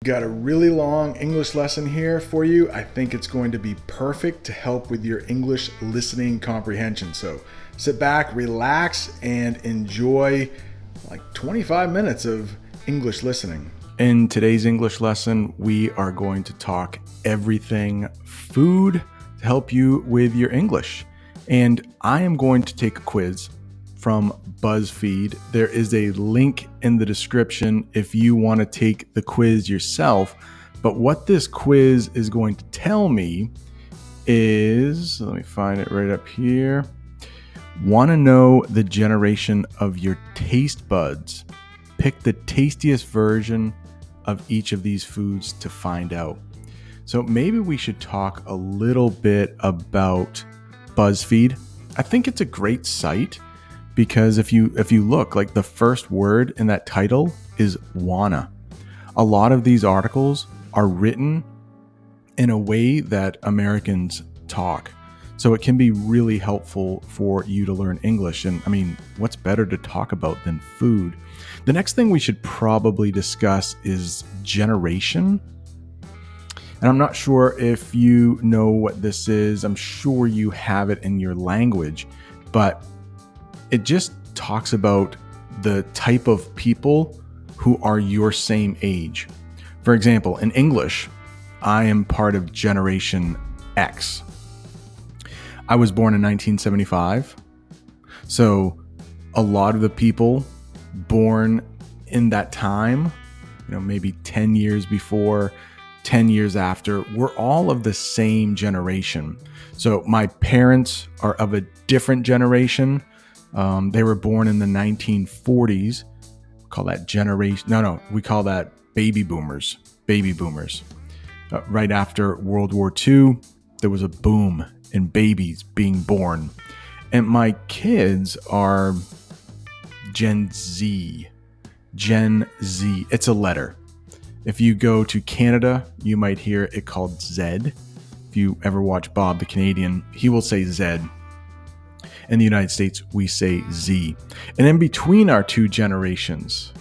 Got a really long English lesson here for you. I think it's going to be perfect to help with your English listening comprehension. So sit back, relax, and enjoy like 25 minutes of English listening. In today's English lesson, we are going to talk everything food to help you with your English. And I am going to take a quiz from BuzzFeed. There is a link in the description if you want to take the quiz yourself. But what this quiz is going to tell me is, let me find it right up here. Want to know the generation of your taste buds? Pick the tastiest version of each of these foods to find out. So maybe we should talk a little bit about BuzzFeed. I think it's a great site because if you look, like the first word in that title is wanna. A lot of these articles are written in a way that Americans talk. So it can be really helpful for you to learn English. And I mean, what's better to talk about than food? The next thing we should probably discuss is generation. And I'm not sure if you know what this is. I'm sure you have it in your language, but it just talks about the type of people who are your same age. For example, in English, I am part of Generation X. I was born in 1975. So a lot of the people born in that time, maybe 10 years before, 10 years after, we're all of the same generation. So my parents are of a different generation. They were born in the 1940s. We call that generation. No, we call that baby boomers. Baby boomers. Right after World War II, there was a boom in babies being born. And my kids are Gen Z. Gen Z. It's a letter. If you go to Canada, you might hear it called Z. If you ever watch Bob the Canadian, he will say Z. In the United States, we say Z. And in between our two generations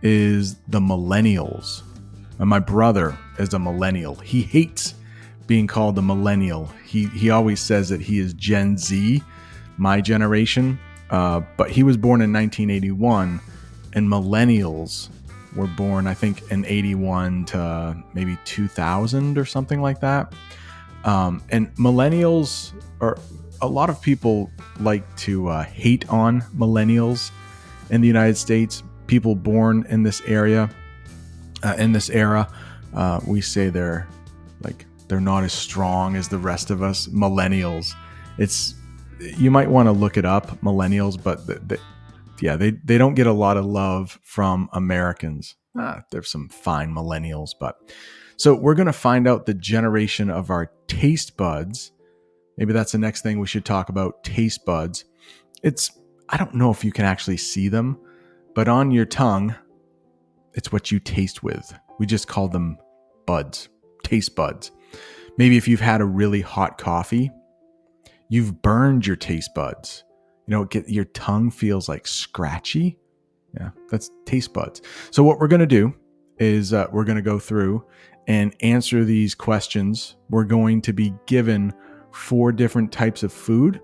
is the millennials. And my brother is a millennial. He hates being called a millennial. He always says that he is Gen Z, my generation. But he was born in 1981, and millennials were born, I think, in 81 to maybe 2000 or something like that. And millennials are... A lot of people like to hate on millennials in the United States. People born in this area, in this era, we say they're not as strong as the rest of us. Millennials, you might want to look it up, millennials, but they don't get a lot of love from Americans. There's some fine millennials, so we're going to find out the generation of our taste buds. Maybe that's the next thing we should talk about, taste buds. I don't know if you can actually see them, but on your tongue, it's what you taste with. We just call them buds, taste buds. Maybe if you've had a really hot coffee, you've burned your taste buds. Your tongue feels like scratchy. Yeah, that's taste buds. So what we're going to do is we're going to go through and answer these questions. We're going to be given 4 different types of food,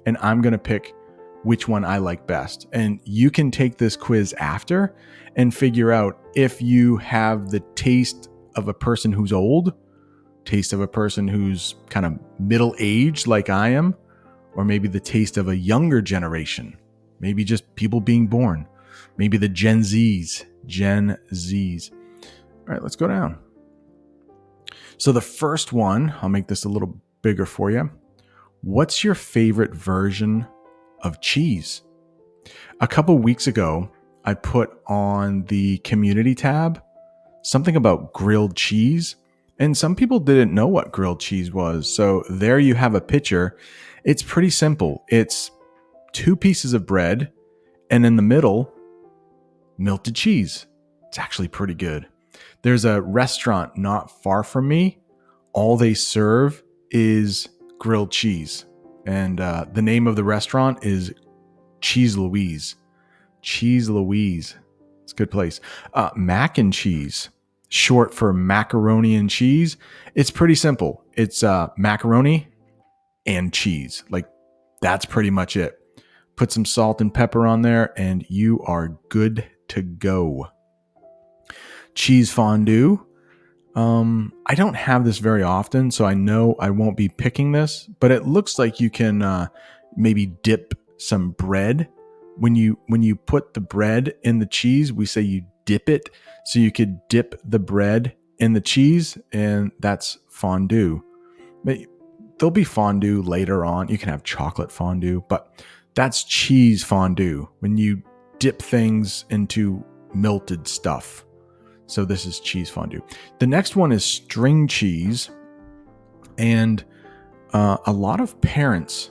and I'm going to pick which one I like best. And you can take this quiz after and figure out if you have the taste of a person who's old, taste of a person who's kind of middle-aged like I am, or maybe the taste of a younger generation, maybe just people being born, maybe the Gen Zs. All right, let's go down. So the first one, I'll make this a little bigger for you. What's your favorite version of cheese? A couple weeks ago, I put on the community tab something about grilled cheese, and some people didn't know what grilled cheese was. So there you have a picture. It's pretty simple. It's 2 pieces of bread, and in the middle, melted cheese. It's actually pretty good. There's a restaurant not far from me. All they serve is grilled cheese. And the name of the restaurant is Cheese Louise. Cheese Louise. It's a good place. Mac and cheese. short for macaroni and cheese. It's pretty simple. It's macaroni and cheese. Like, that's pretty much it. Put some salt and pepper on there and you are good to go. Cheese fondue. I don't have this very often, so I know I won't be picking this, but it looks like you can maybe dip some bread. When you put the bread in the cheese, we say you dip it. So you could dip the bread in the cheese, and that's fondue. There'll be fondue later on. You can have chocolate fondue, but that's cheese fondue, when you dip things into melted stuff. So this is cheese fondue. The next one is string cheese. And a lot of parents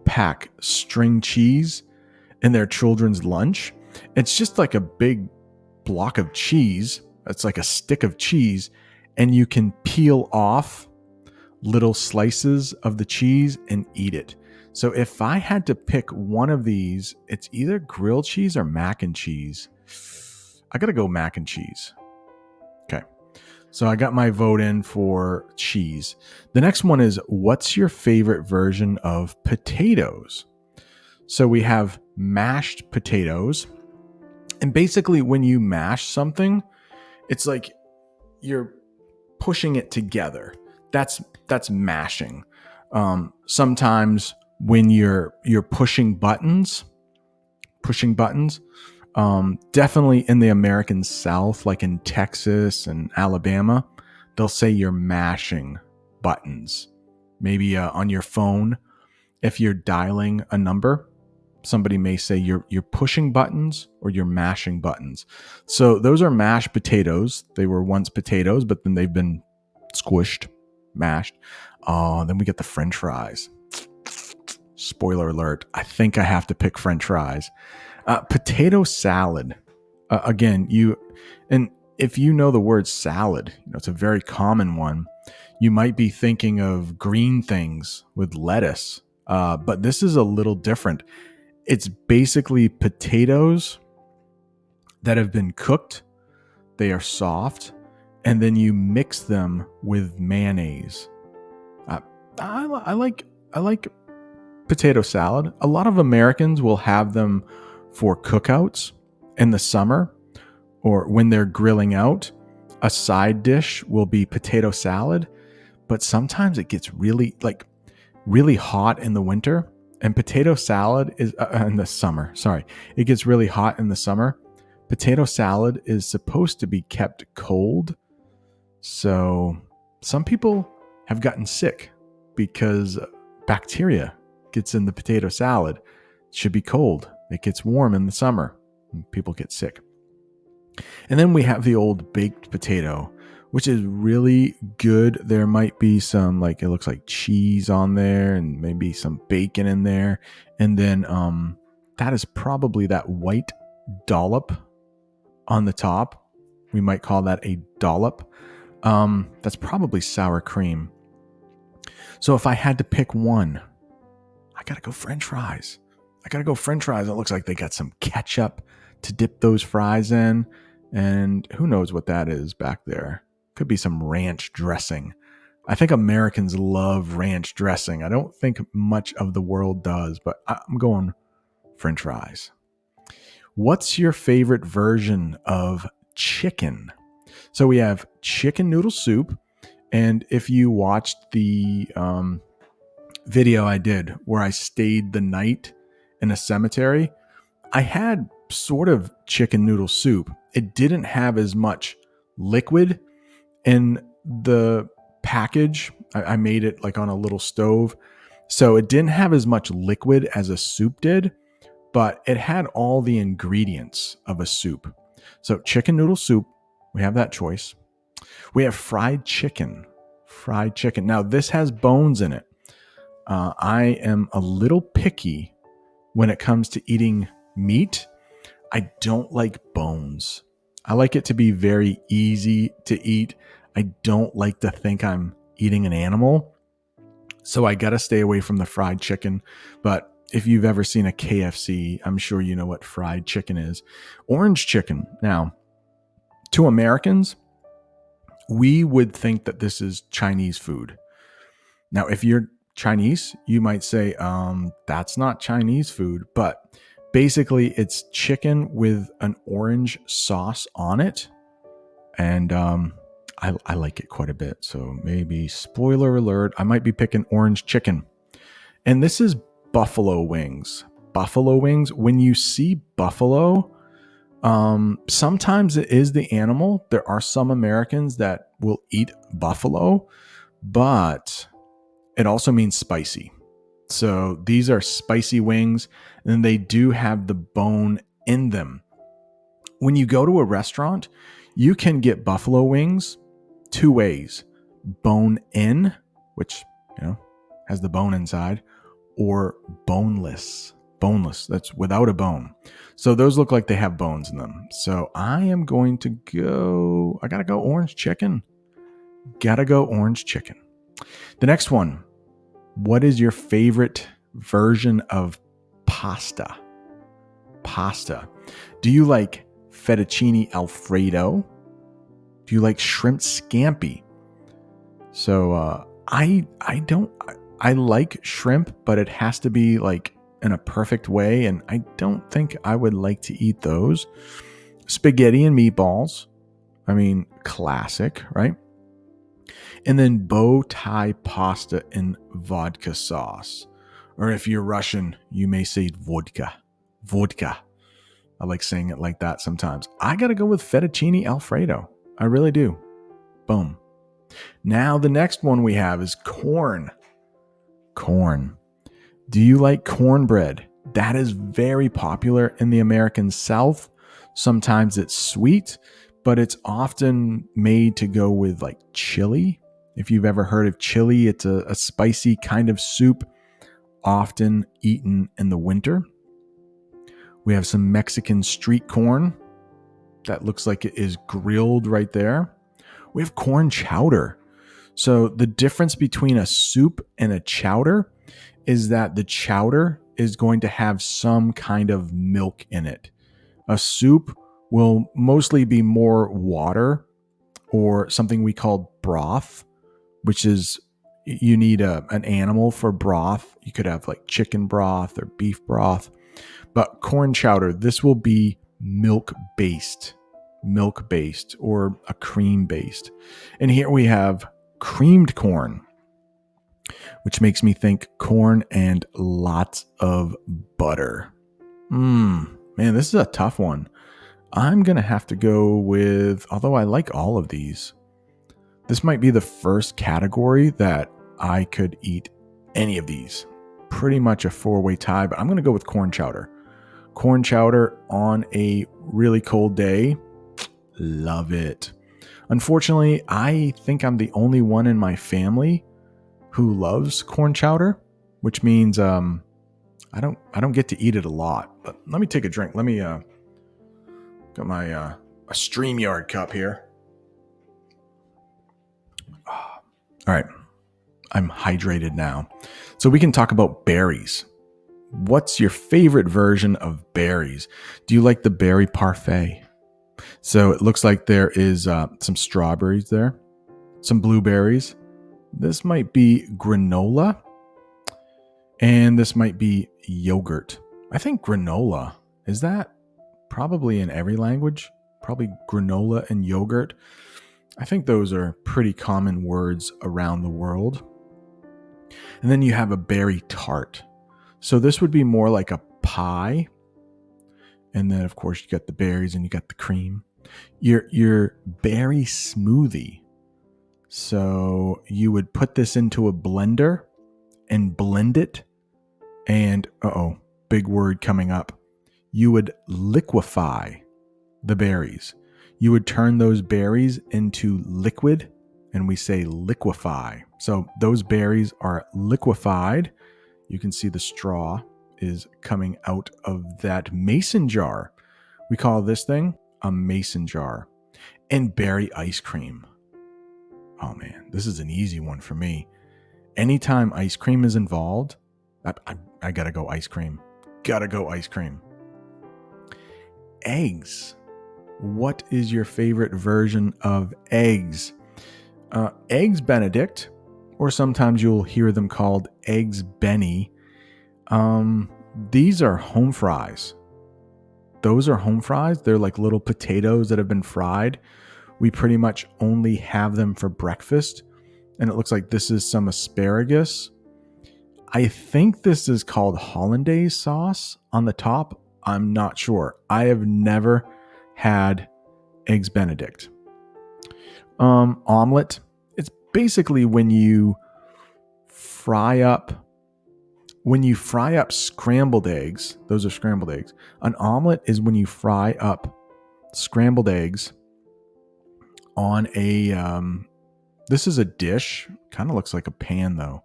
pack string cheese in their children's lunch. It's just like a big block of cheese. It's like a stick of cheese. And you can peel off little slices of the cheese and eat it. So if I had to pick one of these, it's either grilled cheese or mac and cheese. I got to go mac and cheese. Okay. So I got my vote in for cheese. The next one is, what's your favorite version of potatoes? So we have mashed potatoes. And basically when you mash something, it's like you're pushing it together. That's mashing. Sometimes when you're pushing buttons, definitely in the American South, like in Texas and Alabama, they'll say you're mashing buttons. Maybe on your phone, if you're dialing a number, somebody may say you're pushing buttons or you're mashing buttons. So those are mashed potatoes. They were once potatoes, but then they've been squished, mashed. Then we get the French fries. Spoiler alert. I think I have to pick French fries. Potato salad. Again, if you know the word salad, it's a very common one. You might be thinking of green things with lettuce, but this is a little different. It's basically potatoes that have been cooked. They are soft, and then you mix them with mayonnaise. I like potato salad. A lot of Americans will have them for cookouts in the summer, or when they're grilling out. A side dish will be potato salad, but sometimes it gets really hot in the winter, and potato salad is in the summer. Sorry, it gets really hot in the summer. Potato salad is supposed to be kept cold, so some people have gotten sick because bacteria gets in the potato salad. It should be cold. It gets warm in the summer and people get sick. And then we have the old baked potato, which is really good. There might be some, it looks like cheese on there and maybe some bacon in there. And then that is probably that white dollop on the top. We might call that a dollop. That's probably sour cream. So if I had to pick one, I got to go French fries. It looks like they got some ketchup to dip those fries in. And who knows what that is back there. Could be some ranch dressing. I think Americans love ranch dressing. I don't think much of the world does, but I'm going French fries. What's your favorite version of chicken? So we have chicken noodle soup. And if you watched the video I did where I stayed the night in a cemetery, I had sort of chicken noodle soup. It didn't have as much liquid in the package. I made it on a little stove. So it didn't have as much liquid as a soup did, but it had all the ingredients of a soup. So chicken noodle soup, we have that choice. We have fried chicken. Now this has bones in it. I am a little picky when it comes to eating meat. I don't like bones. I like it to be very easy to eat. I don't like to think I'm eating an animal. So I got to stay away from the fried chicken. But if you've ever seen a KFC, I'm sure you know what fried chicken is. Orange chicken. Now, to Americans, we would think that this is Chinese food. Now, if you're Chinese, you might say, that's not Chinese food, but basically it's chicken with an orange sauce on it. And I like it quite a bit. So maybe, spoiler alert, I might be picking orange chicken. And this is buffalo wings. Buffalo wings, when you see buffalo, sometimes it is the animal. There are some Americans that will eat buffalo, but it also means spicy. So these are spicy wings, and they do have the bone in them. When you go to a restaurant, you can get buffalo wings two ways: bone in, which, has the bone inside, or boneless. Boneless, that's without a bone. So those look like they have bones in them. So I gotta go orange chicken. Gotta go orange chicken. The next one, what is your favorite version of pasta? Pasta. Do you like fettuccine alfredo? Do you like shrimp scampi? So I like shrimp, but it has to be like in a perfect way, and I don't think I would like to eat those. Spaghetti and meatballs. I mean, classic, right? And then bow tie pasta in vodka sauce. Or if you're Russian, you may say vodka. Vodka. I like saying it like that sometimes. I gotta go with fettuccine alfredo. I really do. Boom. Now the next one we have is corn. Corn. Do you like cornbread? That is very popular in the American South. Sometimes it's sweet, but it's often made to go with like chili. If you've ever heard of chili, it's a spicy kind of soup, often eaten in the winter. We have some Mexican street corn that looks like it is grilled right there. We have corn chowder. So the difference between a soup and a chowder is that the chowder is going to have some kind of milk in it. A soup will mostly be more water or something we call broth, which is, you need an animal for broth. You could have like chicken broth or beef broth. But corn chowder, this will be milk-based or a cream-based. And here we have creamed corn, which makes me think corn and lots of butter. Man, this is a tough one. I'm going to have to go with, although I like all of these, this might be the first category that I could eat any of these. Pretty much a four-way tie, but I'm going to go with corn chowder. Corn chowder on a really cold day. Love it. Unfortunately, I think I'm the only one in my family who loves corn chowder, which means I don't get to eat it a lot. But let me take a drink. Let me got my a StreamYard cup here. All right. I'm hydrated now. So we can talk about berries. What's your favorite version of berries? Do you like the berry parfait? So it looks like there is some strawberries there, some blueberries. This might be granola, and this might be yogurt. I think granola, is that probably in every language? Probably granola and yogurt. I think those are pretty common words around the world. And then you have a berry tart. So this would be more like a pie. And then, of course, you got the berries and you got the cream. Your berry smoothie. So you would put this into a blender and blend it. And, big word coming up. You would liquefy the berries. You would turn those berries into liquid, and we say liquefy. So those berries are liquefied. You can see the straw is coming out of that mason jar. We call this thing a mason jar. And berry ice cream. Oh man, this is an easy one for me. Anytime ice cream is involved, I gotta go ice cream. Gotta go ice cream. Eggs. What is your favorite version of eggs? Eggs Benedict, or sometimes you'll hear them called Eggs Benny. These are home fries. Those are home fries. They're like little potatoes that have been fried. We pretty much only have them for breakfast. And it looks like this is some asparagus. I think this is called hollandaise sauce on the top. I'm not sure. I have never had Eggs Benedict. Omelet. It's basically when you fry up scrambled eggs. Those are scrambled eggs. An omelet is when you fry up scrambled eggs on this is a dish. Kind of looks like a pan though.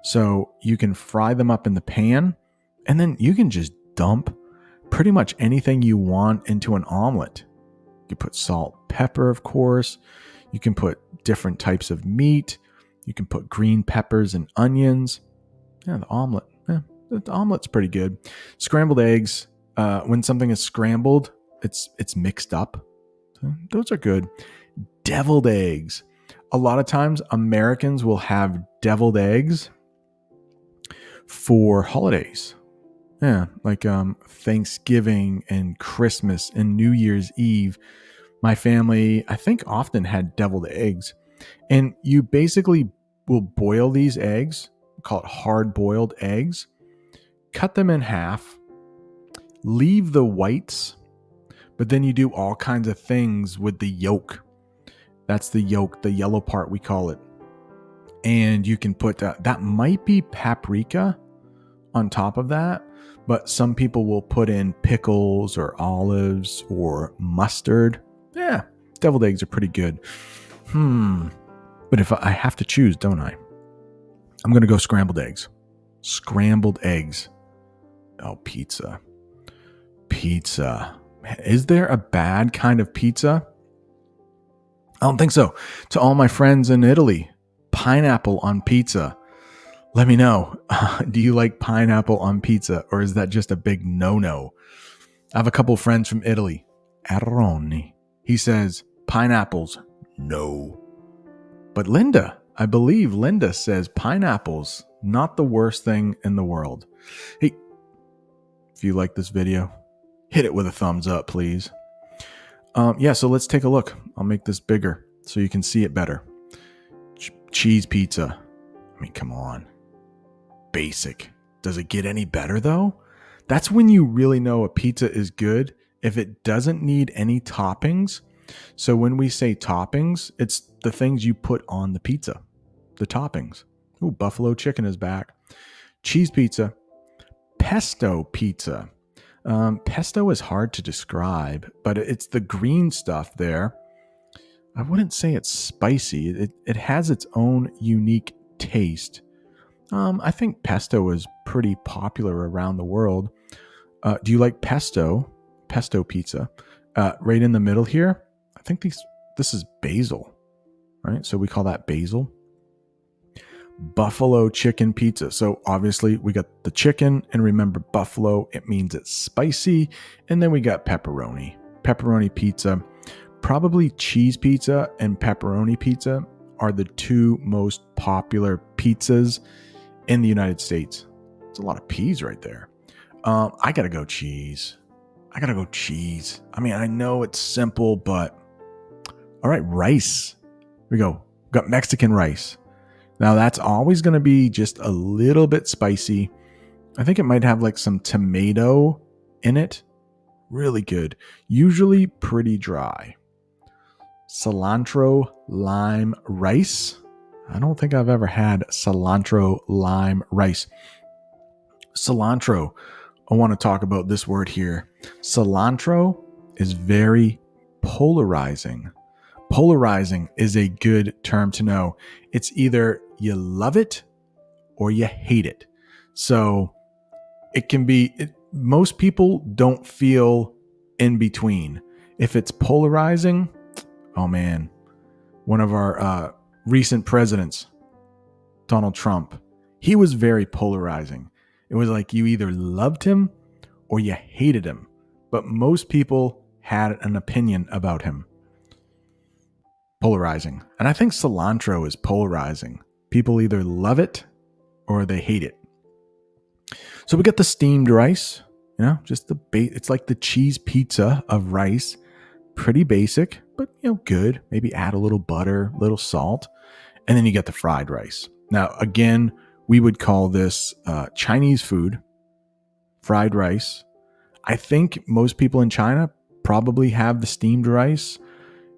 So you can fry them up in the pan, and then you can just dump pretty much anything you want into an omelet. You can put salt, pepper, of course. You can put different types of meat. You can put green peppers and onions. Yeah, the omelet's pretty good. Scrambled eggs. When something is scrambled, it's mixed up. So those are good. Deviled eggs. A lot of times Americans will have deviled eggs for holidays. Yeah, like Thanksgiving and Christmas and New Year's Eve. My family, I think, often had deviled eggs. And you basically will boil these eggs, call it hard-boiled eggs, cut them in half, leave the whites, but then you do all kinds of things with the yolk. That's the yolk, the yellow part, we call it. And you can put that might be paprika on top of that, but some people will put in pickles or olives or mustard. Yeah, deviled eggs are pretty good. But if I have to choose, don't I? I'm going to go scrambled eggs. Scrambled eggs. Oh, pizza. Pizza. Is there a bad kind of pizza? I don't think so. To all my friends in Italy, pineapple on pizza. Let me know. Do you like pineapple on pizza, or is that just a big no-no? I have a couple friends from Italy. Arroni. He says, pineapples, no. But Linda, I believe Linda says pineapples, not the worst thing in the world. Hey, if you like this video, hit it with a thumbs up, please. So let's take a look. I'll make this bigger so you can see it better. Cheese pizza. I mean, come on. Basic. Does it get any better though? That's when you really know a pizza is good, if it doesn't need any toppings. So when we say toppings, it's the things you put on the pizza. The toppings. Ooh, buffalo chicken is back. Cheese pizza. Pesto pizza. Pesto is hard to describe, but it's the green stuff there. I wouldn't say it's spicy. It has its own unique taste. I think pesto is pretty popular around the world. Do you like pesto? Pesto pizza. Right in the middle here, I think this is basil, right? So we call that basil. Buffalo chicken pizza. So obviously we got the chicken, and remember buffalo, it means it's spicy. And then we got pepperoni. Pepperoni pizza. Probably cheese pizza and pepperoni pizza are the two most popular pizzas in the United States. It's a lot of peas right there. I gotta go cheese. I mean, I know it's simple, but all right, rice. Here we go. We've got Mexican rice. Now that's always going to be just a little bit spicy. I think it might have like some tomato in it. Really good. Usually pretty dry. Cilantro lime rice. I don't think I've ever had cilantro lime rice. Cilantro. I want to talk about this word here. Cilantro is very polarizing. Polarizing is a good term to know. It's either you love it or you hate it. So it can be, most people don't feel in between. If it's polarizing, oh man, one of our recent presidents, Donald Trump, he was very polarizing. It was like you either loved him or you hated him. But most people had an opinion about him. Polarizing. And I think cilantro is polarizing. People either love it or they hate it. So we get the steamed rice, just it's like the cheese pizza of rice. Pretty basic, but good. Maybe add a little butter, a little salt. And then you get the fried rice. Now, again, we would call this Chinese food, fried rice. I think most people in China probably have the steamed rice.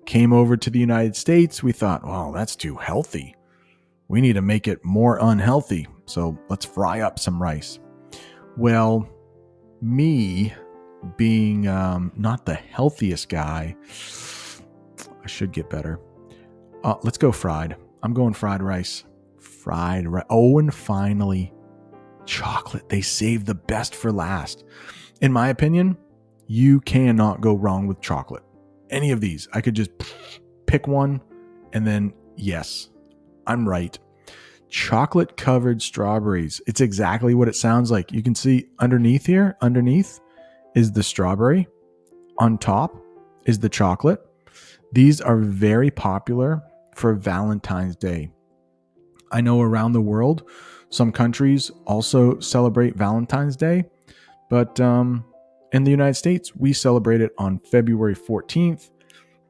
Came over to the United States. We thought, well, that's too healthy. We need to make it more unhealthy. So let's fry up some rice. Well, me being not the healthiest guy, I should get better. Let's go fried. I'm going fried rice. Fried rice. Oh, and finally, chocolate. They saved the best for last. In my opinion, you cannot go wrong with chocolate. Any of these. I could just pick one and then, yes, I'm right. Chocolate covered strawberries. It's exactly what it sounds like. You can see underneath is the strawberry. On top is the chocolate. These are very popular for Valentine's Day. I know around the world, some countries also celebrate Valentine's Day, but in the United States, we celebrate it on February 14th.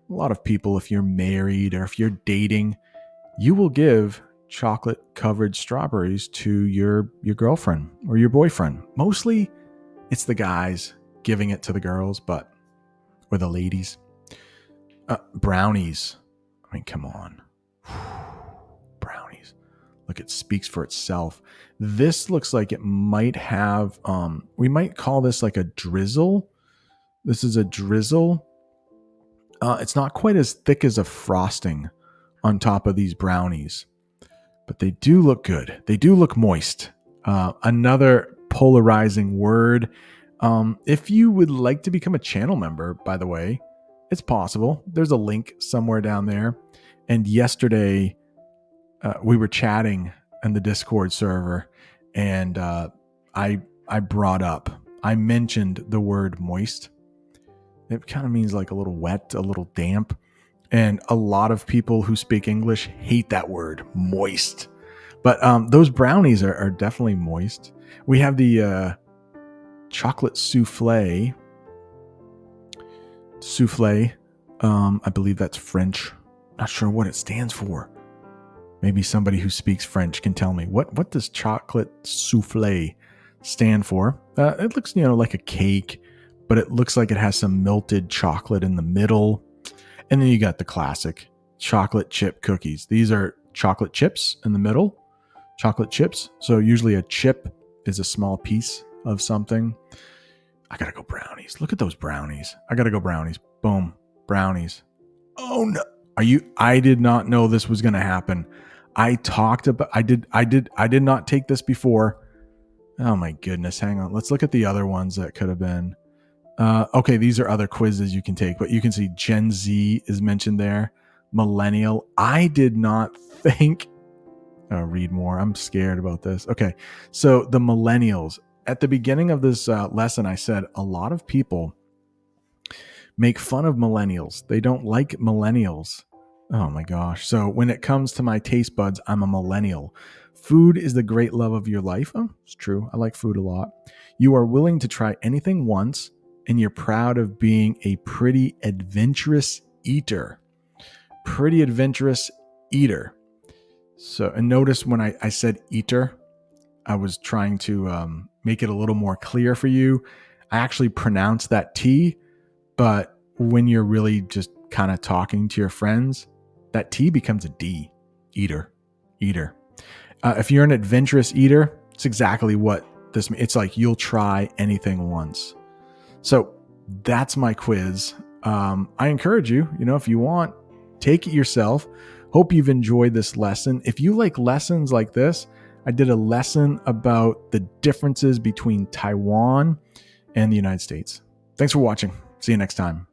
A lot of people, if you're married or if you're dating, you will give chocolate covered strawberries to your girlfriend or your boyfriend. Mostly it's the guys giving it to the girls, or the ladies. Brownies. I mean, come on. Brownies. Look, it speaks for itself. This looks like it might have, we might call this like a drizzle. This is a drizzle. It's not quite as thick as a frosting on top of these brownies, but they do look good. They do look moist. Another polarizing word. If you would like to become a channel member, by the way, it's possible. There's a link somewhere down there. And yesterday, we were chatting in the Discord server, and I mentioned the word moist. It kind of means like a little wet, a little damp. And a lot of people who speak English hate that word, moist. But those brownies are definitely moist. We have the chocolate souffle. I believe that's French. Not sure what it stands for. Maybe somebody who speaks French can tell me. What does chocolate souffle stand for? It looks, like a cake, but it looks like it has some melted chocolate in the middle. And then you got the classic chocolate chip cookies. These are chocolate chips in the middle. Chocolate chips. So usually a chip is a small piece of something. I gotta go brownies. Look at those brownies. I gotta go brownies. Boom. Brownies. Oh no. I did not know this was gonna happen. I did not take this before. Oh my goodness. Hang on. Let's look at the other ones that could have been. Okay, these are other quizzes you can take, but you can see Gen Z is mentioned there. Millennial. I did not think. Oh, read more. I'm scared about this. Okay, so the millennials. At the beginning of this lesson, I said a lot of people make fun of millennials. They don't like millennials. Oh my gosh. So when it comes to my taste buds, I'm a millennial. Food is the great love of your life. Oh, it's true. I like food a lot. You are willing to try anything once, and you're proud of being a pretty adventurous eater. Pretty adventurous eater. So, and notice when I said eater, I was trying to make it a little more clear for you. I actually pronounced that T, but when you're really just kind of talking to your friends, that T becomes a D. Eater. If you're an adventurous eater, it's exactly what this means. It's like you'll try anything once. So that's my quiz. I encourage you, if you want, take it yourself. Hope you've enjoyed this lesson. If you like lessons like this, I did a lesson about the differences between Taiwan and the United States. Thanks for watching. See you next time.